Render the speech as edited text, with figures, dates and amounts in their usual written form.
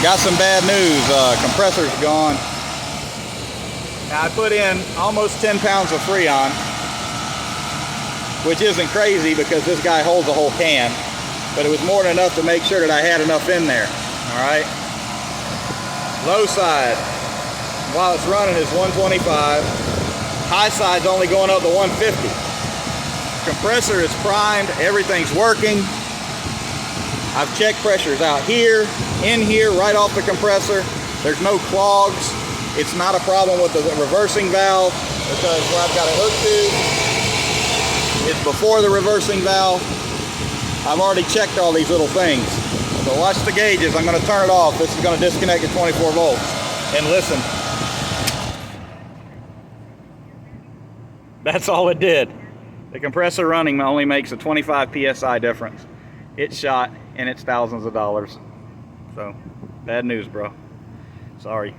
Got some bad news. Compressor's gone. Now I put in almost 10 pounds of Freon, which isn't crazy because this guy holds a whole can, but it was more than enough to make sure that I had enough in there. All right. Low side, while it's running, is 125. High side's only going up to 150. Compressor is primed. Everything's working. I've checked pressures out here, in here, right off the compressor. There's no clogs. It's not a problem with the reversing valve because where I've got it hooked to is before the reversing valve. I've already checked all these little things. So watch the gauges. I'm going to turn it off. This is going to disconnect at 24 volts. And listen. That's all it did. The compressor running only makes a 25 PSI difference. It's shot and it's thousands of dollars. So, bad news, bro. Sorry.